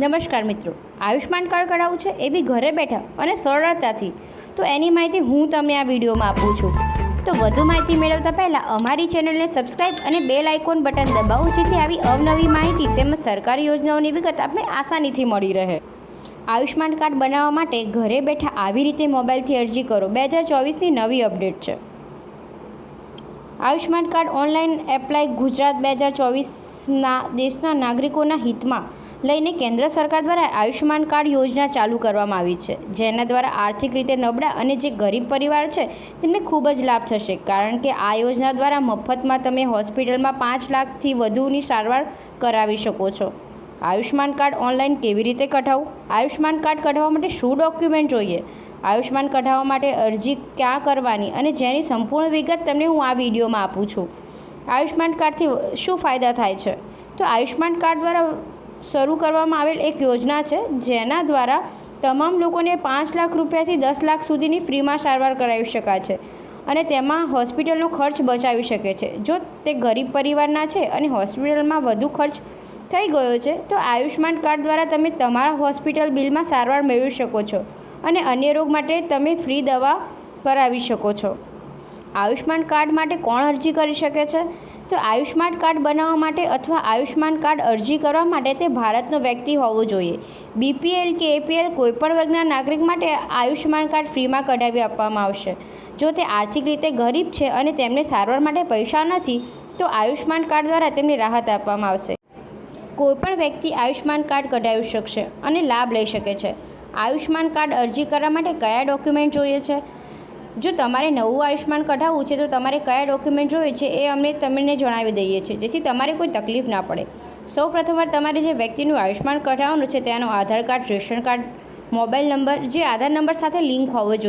નમસ્કાર મિત્રો, આયુષ્માન કાર્ડ કઢાવવું છે એ બી ઘરે બેઠા અને સરળતાથી. તો એની માહિતી હું તમને આ વિડીયોમાં આપું છું. તો વધુ માહિતી મેળવતા પહેલાં અમારી ચેનલને સબસ્ક્રાઈબ અને બેલ આઇકોન બટન દબાવો, જેથી આવી અવનવી માહિતી તેમજ સરકારી યોજનાઓની વિગત આપણે આસાનીથી મળી રહે. આયુષ્માન કાર્ડ બનાવવા માટે ઘરે બેઠા આવી રીતે મોબાઈલથી અરજી કરો. 2024ની નવી અપડેટ છે. Ayushman card online apply Gujarat 2024ના દેશના નાગરિકોના હિતમાં લઈને કેન્દ્ર સરકાર દ્વારા આયુષ્માન કાર્ડ યોજના ચાલુ કરવામાં આવી છે, જેના દ્વારા આર્થિક રીતે નબળા અને જે ગરીબ પરિવાર છે તેમને ખૂબ જ લાભ થશે. કારણ કે આ યોજના દ્વારા મફતમાં તમે હોસ્પિટલમાં 5 લાખથી વધુની સારવાર કરાવી શકો છો. આયુષ્માન કાર્ડ ઓનલાઈન કેવી રીતે કઢાવવું? આયુષ્માન કાર્ડ કઢાવવા માટે શું ડોક્યુમેન્ટ જોઈએ? આયુષ્માન કઢાવવા માટે અરજી ક્યાં કરવાની અને જેની સંપૂર્ણ વિગત તમને હું આ વિડીયોમાં આપું છું. આયુષ્માન કાર્ડથી શું ફાયદા થાય છે? તો આયુષ્માન કાર્ડ દ્વારા શરૂ કરવામાં આવેલ એક યોજના છે, જેના દ્વારા તમામ લોકોને 5 લાખ રૂપિયાથી 10 લાખ સુધીની ફ્રીમાં સારવાર કરાવી શકાય છે અને તેમાં હોસ્પિટલનો ખર્ચ બચાવી શકે છે. જો તે ગરીબ પરિવારના છે અને હોસ્પિટલમાં વધુ ખર્ચ થઈ ગયો છે, તો આયુષ્માન કાર્ડ દ્વારા તમે તમારા હોસ્પિટલ બિલમાં સારવાર મેળવી શકો છો અને અન્ય રોગ માટે તમે ફ્રી દવા કરાવી શકો છો. આયુષ્માન કાર્ડ માટે કોણ અરજી કરી શકે છે? તો આયુષ્માન કાર્ડ બનાવવા માટે અથવા આયુષ્માન કાર્ડ અરજી કરવા માટે તે ભારતનો વ્યક્તિ હોવો જોઈએ. BPL કે APL કોઈપણ વર્ગના નાગરિક માટે આયુષ્માન કાર્ડ ફ્રીમાં કઢાવી આપવામાં આવશે. જો તે આર્થિક રીતે ગરીબ છે અને તેમને સારવાર માટે પૈસા નથી, તો આયુષ્માન કાર્ડ દ્વારા તેમને રાહત આપવામાં આવશે. કોઈપણ વ્યક્તિ આયુષ્માન કાર્ડ કઢાવી શકશે અને લાભ લઈ શકે છે. આયુષ્માન કાર્ડ અરજી કરવા માટે કયા ડોક્યુમેન્ટ જોઈએ છે? જો તમારે નવું આયુષ્માન કઢાવવું છે તો તમારે કયા ડોક્યુમેન્ટ જોઈએ છે એ અમે તમને જણાવી દઈએ છીએ, જેથી તમારે કોઈ તકલીફ ના પડે. સૌપ્રથમવાર તમારે જે વ્યક્તિનું આયુષ્માન કઢાવવાનું છે તેનો Aadhaar card, ration card, mobile number જે આધાર નંબર સાથે લિંક હોવો જોઈએ.